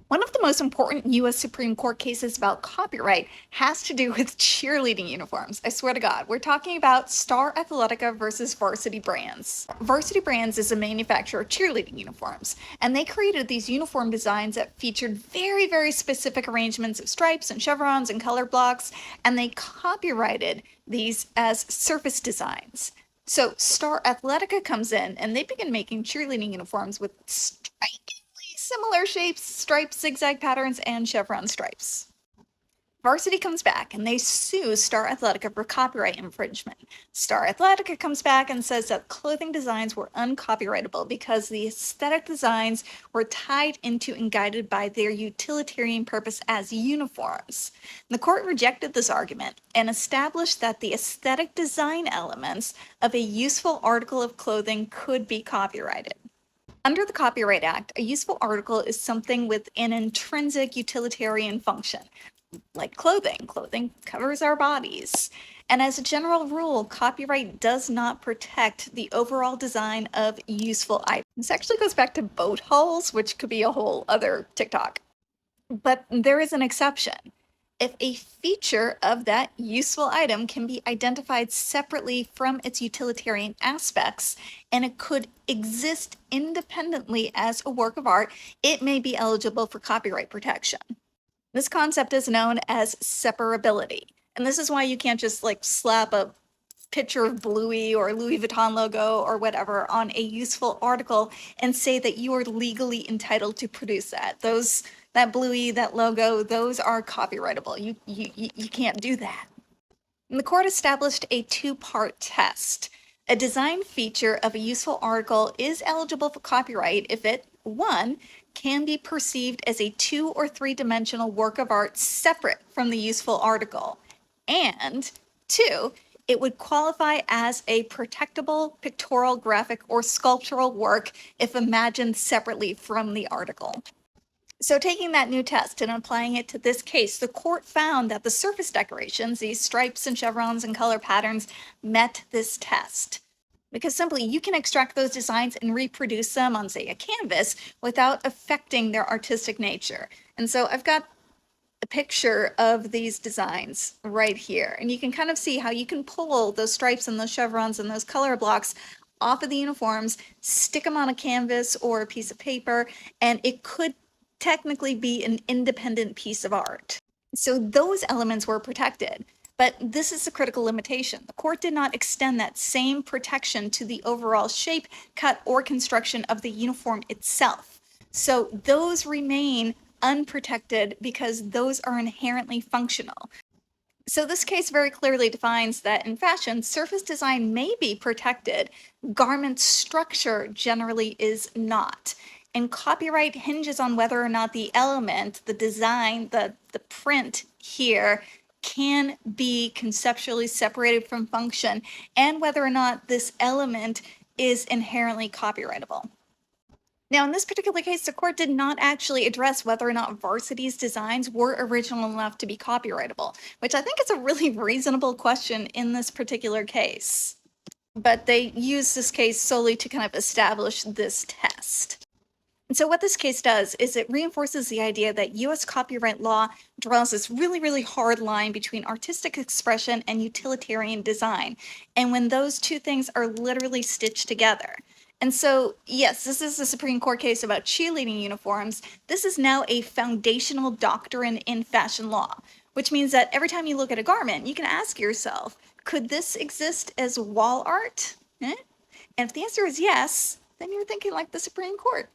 One of the most important U.S. Supreme Court cases about copyright has to do with cheerleading uniforms. I swear to God, we're talking about Star Athletica versus Varsity Brands. Varsity Brands is a manufacturer of cheerleading uniforms, and they created these uniform designs that featured very specific arrangements of stripes and chevrons and color blocks, and they copyrighted these as surface designs. So Star Athletica comes in and they begin making cheerleading uniforms with stripes. Similar shapes, stripes, zigzag patterns, and chevron stripes. Varsity comes back and they sue Star Athletica for copyright infringement. Star Athletica comes back and says that clothing designs were uncopyrightable because the aesthetic designs were tied into and guided by their utilitarian purpose as uniforms. The court rejected this argument and established that the aesthetic design elements of a useful article of clothing could be copyrighted. Under the Copyright Act, a useful article is something with an intrinsic utilitarian function, like clothing. Clothing covers our bodies. And as a general rule, copyright does not protect the overall design of useful items. This actually goes back to boat hulls, which could be a whole other TikTok. But there is an exception. If a feature of that useful item can be identified separately from its utilitarian aspects, and it could exist independently as a work of art, it may be eligible for copyright protection. This concept is known as separability. And this is why you can't just slap a picture of Bluey or Louis Vuitton logo or whatever on a useful article and say that you are legally entitled to produce that. That Bluey, that logo, those are copyrightable. You can't do that. And the court established a two-part test. A design feature of a useful article is eligible for copyright if it, 1, can be perceived as a 2- or 3-dimensional work of art separate from the useful article, and 2, it would qualify as a protectable pictorial, graphic, or sculptural work if imagined separately from the article. So taking that new test and applying it to this case, the court found that the surface decorations, these stripes and chevrons and color patterns, met this test. Because simply, you can extract those designs and reproduce them on, say, a canvas without affecting their artistic nature. And so I've got a picture of these designs right here. And you can kind of see how you can pull those stripes and those chevrons and those color blocks off of the uniforms, stick them on a canvas or a piece of paper, and it could technically be an independent piece of art. So those elements were protected. But this is a critical limitation. The court did not extend that same protection to the overall shape, cut, or construction of the uniform itself. So those remain unprotected because those are inherently functional. So this case very clearly defines that in fashion, surface design may be protected. Garment structure generally is not. And copyright hinges on whether or not the element, the design, the print here can be conceptually separated from function, and whether or not this element is inherently copyrightable. Now, in this particular case, the court did not actually address whether or not Varsity's designs were original enough to be copyrightable, which I think is a really reasonable question in this particular case. But they used this case solely to kind of establish this test. And so what this case does is it reinforces the idea that U.S. copyright law draws this really hard line between artistic expression and utilitarian design, and when those two things are literally stitched together. And so, yes, this is a Supreme Court case about cheerleading uniforms. This is now a foundational doctrine in fashion law, which means that every time you look at a garment, you can ask yourself, could this exist as wall art? And if the answer is yes, then you're thinking like the Supreme Court.